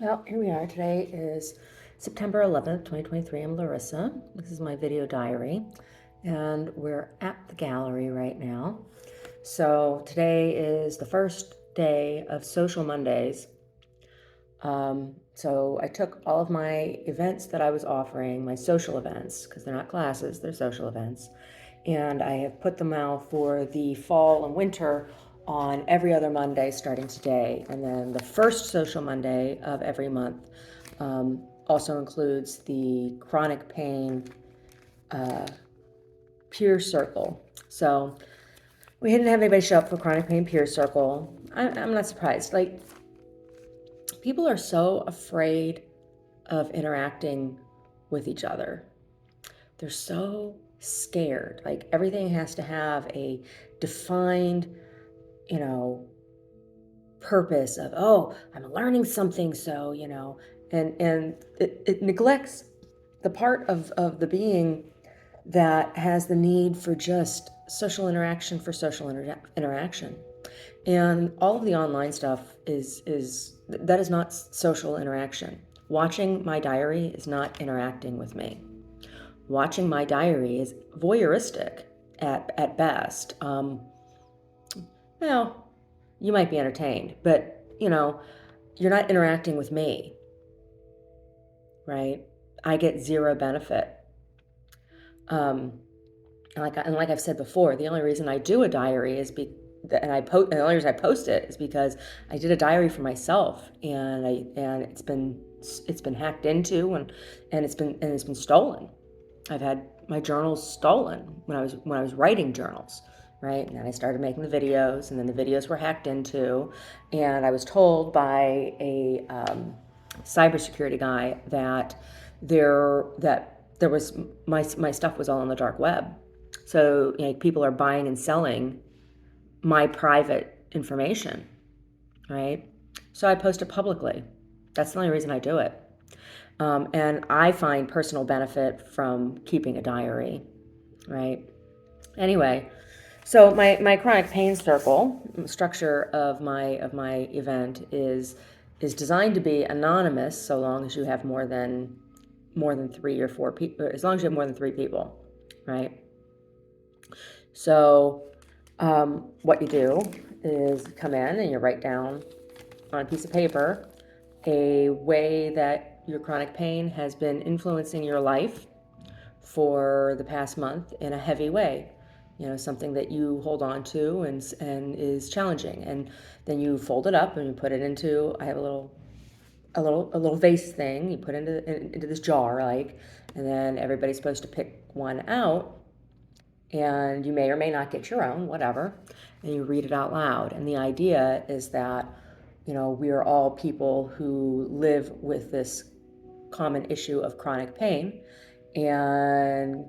Well, here we are. Today is September 11th, 2023. I'm Larissa. This is my video diary, and we're at the gallery right now. So today is the first day of Social Mondays. So I took all of my events that I was offering, my social events, because they're not classes, they're social events, and I have put them out for the fall and winter on every other Monday starting today. And then the first social Monday of every month also includes the chronic pain peer circle. So we didn't have anybody show up for chronic pain peer circle. I'm not surprised. Like, people are so afraid of interacting with each other. They're so scared. Like, everything has to have a defined, purpose of, oh, I'm learning something. So, and it neglects the part of the being that has the need for just social interaction for social interaction. And all of the online stuff is that is not social interaction. Watching my diary is not interacting with me. Watching my diary is voyeuristic at best. Well, you might be entertained, but you're not interacting with me, right? I get zero benefit. And like I've said before, the only reason I do a diary is and the only reason I post it is because I did a diary for myself, and it's been hacked into, and it's been stolen. I've had my journals stolen when I was writing journals, right? And then I started making the videos, and then the videos were hacked into, and I was told by a cybersecurity guy that there was my stuff was all on the dark web. So people are buying and selling my private information, right? So I post it publicly. That's the only reason I do it. And I find personal benefit from keeping a diary, right? Anyway, so my chronic pain circle structure of my event is designed to be anonymous, so long as you have more than 3 or 4 people, as long as you have more than 3 people, right? So what you do is come in and you write down on a piece of paper a way that your chronic pain has been influencing your life for the past month in a heavy way. Something that you hold on to and is challenging. And then you fold it up and you put it into, I have a little vase thing you put into this jar, and then everybody's supposed to pick one out, and you may or may not get your own, whatever, and you read it out loud. And the idea is that, we are all people who live with this common issue of chronic pain, and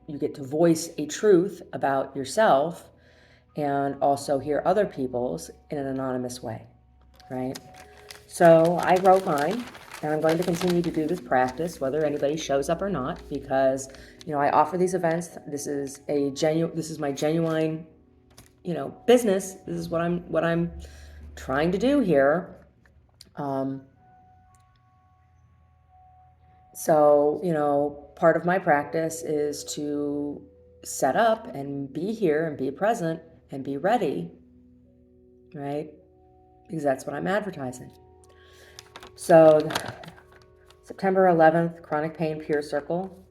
you get to voice a truth about yourself and also hear other people's in an anonymous way, right? So I wrote mine, and I'm going to continue to do this practice whether anybody shows up or not, because I offer these events. This is my genuine business. This is what I'm trying to do here. So part of my practice is to set up and be here and be present and be ready, right? Because that's what I'm advertising. So September 11th, chronic pain peer circle.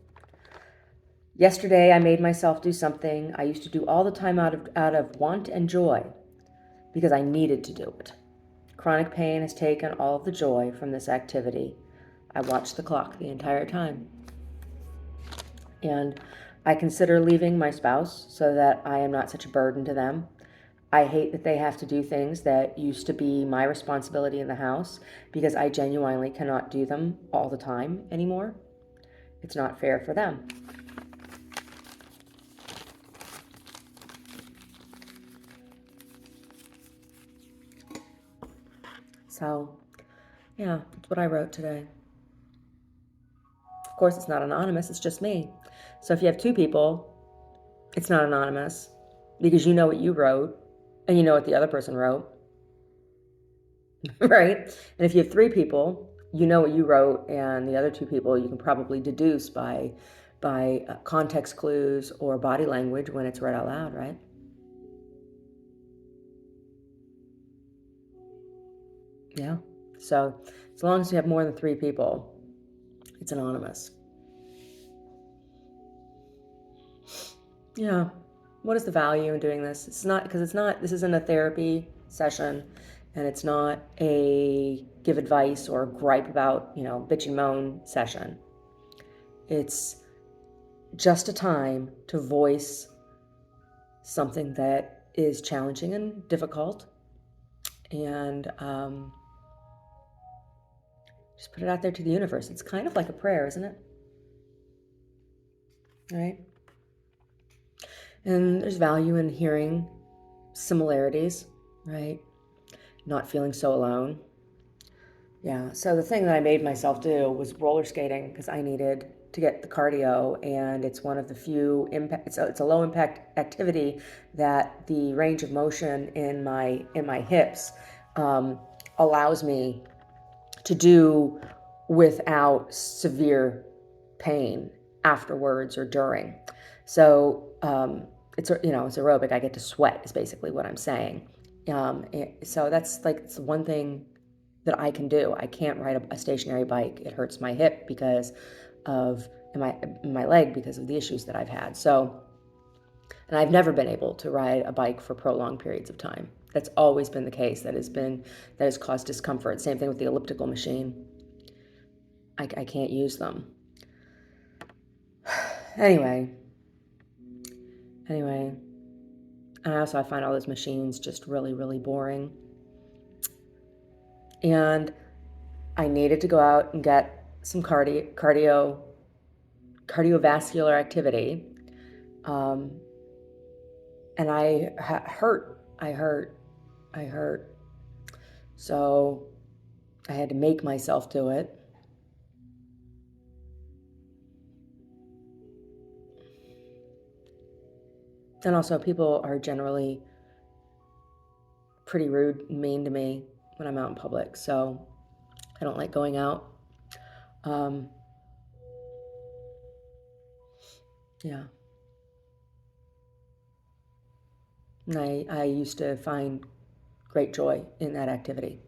Yesterday, I made myself do something I used to do all the time out of want and joy, because I needed to do it. Chronic pain has taken all of the joy from this activity. I watched the clock the entire time. And I consider leaving my spouse so that I am not such a burden to them. I hate that they have to do things that used to be my responsibility in the house, because I genuinely cannot do them all the time anymore. It's not fair for them. So, yeah, that's what I wrote today. Of course, it's not anonymous, it's just me. So if you have 2 people, it's not anonymous, because you know what you wrote and you know what the other person wrote. right? And if you have 3 people, you know what you wrote, and the other 2 people you can probably deduce by context clues or body language when it's read out loud, right? Yeah. So as long as you have more than 3 people, it's anonymous. Yeah. What is the value in doing this? It's not, because this isn't a therapy session, and it's not a give advice or gripe about, bitch and moan session. It's just a time to voice something that is challenging and difficult, and just put it out there to the universe. It's kind of like a prayer, isn't it? Right? And there's value in hearing similarities, right? Not feeling so alone. Yeah, so the thing that I made myself do was roller skating because I needed to get the cardio, and it's one of the few impact. It's a low impact activity that the range of motion in my hips um, allows me to do without severe pain afterwards or during. So it's aerobic. I get to sweat is basically what I'm saying. So that's like it's one thing that I can do. I can't ride a stationary bike. It hurts my hip because of my leg because of the issues that I've had. So, and I've never been able to ride a bike for prolonged periods of time. That's always been the case. That has caused discomfort. Same thing with the elliptical machine. I can't use them. Anyway, and I find all those machines just really, really boring. And I needed to go out and get some cardiovascular activity. And I hurt. So I had to make myself do it. And also, people are generally pretty rude and mean to me when I'm out in public. So I don't like going out. Um, yeah. And I used to find great joy in that activity.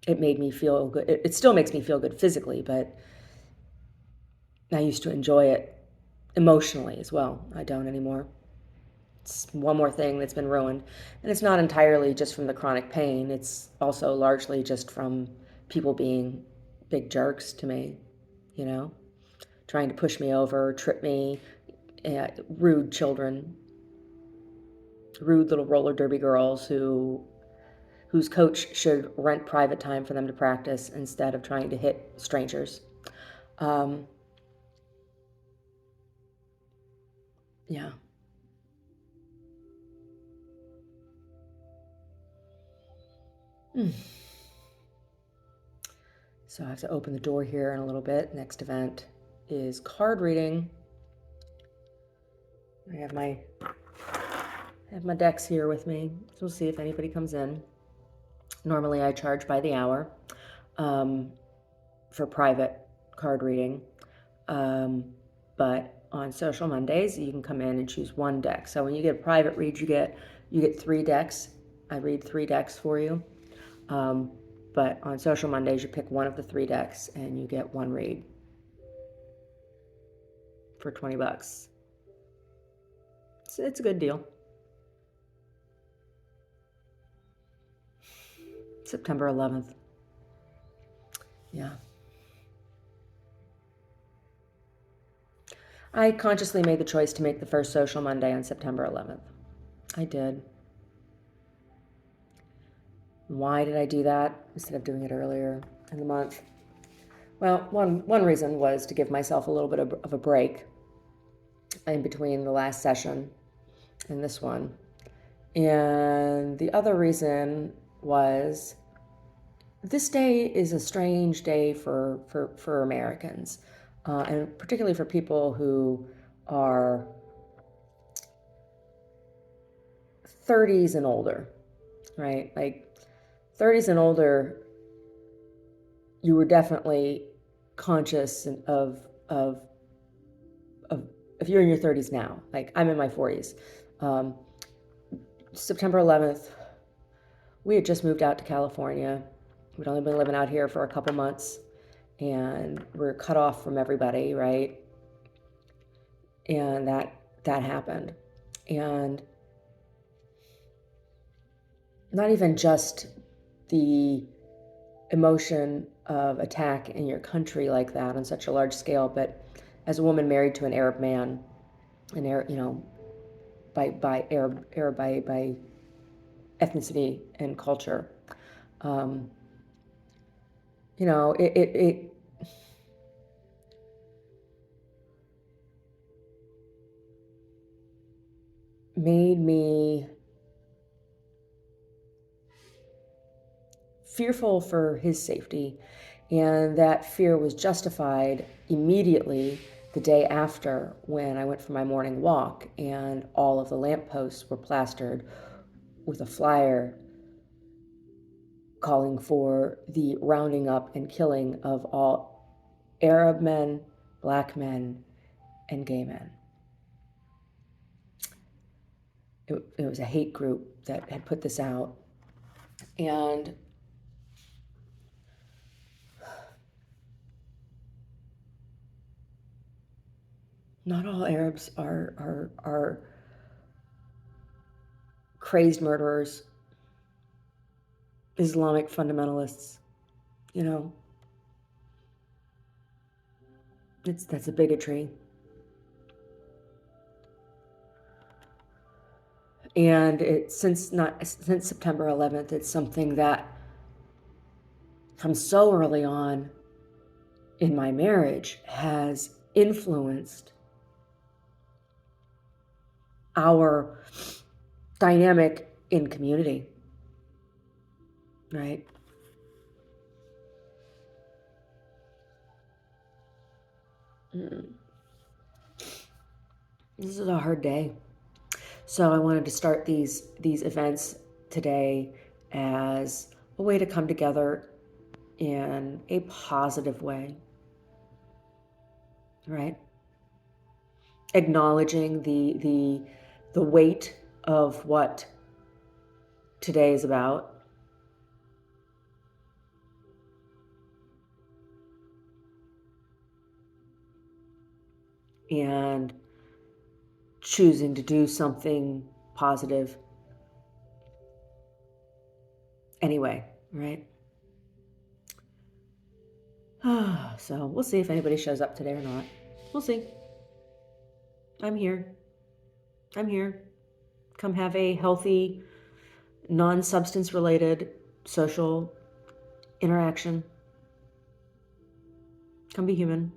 It made me feel good. It still makes me feel good physically, but I used to enjoy it emotionally as well. I don't anymore. It's one more thing that's been ruined. And it's not entirely just from the chronic pain, it's also largely just from people being big jerks to me, you know, trying to push me over, trip me, rude children, rude little roller derby girls whose coach should rent private time for them to practice instead of trying to hit strangers. Um, yeah. Mm. So I have to open the door here in a little bit. Next event is card reading. I have my decks here with me. So we'll see if anybody comes in. Normally I charge by the hour for private card reading. But on Social Mondays, you can come in and choose one deck. So when you get a private read, you get 3 decks. I read 3 decks for you. But on Social Mondays, you pick one of the 3 decks and you get one read for $20. It's a good deal. September 11th. Yeah. I consciously made the choice to make the first Social Monday on September 11th. I did. Why did I do that instead of doing it earlier in the month? Well, one reason was to give myself a little bit of a break in between the last session and this one. And the other reason was this day is a strange day for Americans, and particularly for people who are 30s and older, right? Like 30s and older you were definitely conscious of if you're in your 30s now, like I'm in my 40s. September 11th, we had just moved out to California. We'd only been living out here for a couple months, and we're cut off from everybody, right? And that happened. And not even just the emotion of attack in your country like that on such a large scale, but as a woman married to an Arab man, an Arab, by Arab by ethnicity and culture, um, it made me fearful for his safety, and that fear was justified immediately the day after when I went for my morning walk and all of the lampposts were plastered with a flyer calling for the rounding up and killing of all Arab men, black men, and gay men. It was a hate group that had put this out. And not all Arabs are crazed murderers, Islamic fundamentalists. That's a bigotry. And since September 11th, it's something that from so early on in my marriage has influenced our dynamic in community, right? This is a hard day. So I wanted to start these events today as a way to come together in a positive way, right? Acknowledging the weight of what today is about. And choosing to do something positive anyway, right? So we'll see if anybody shows up today or not. We'll see. I'm here. Come have a healthy, non-substance related social interaction. Come be human.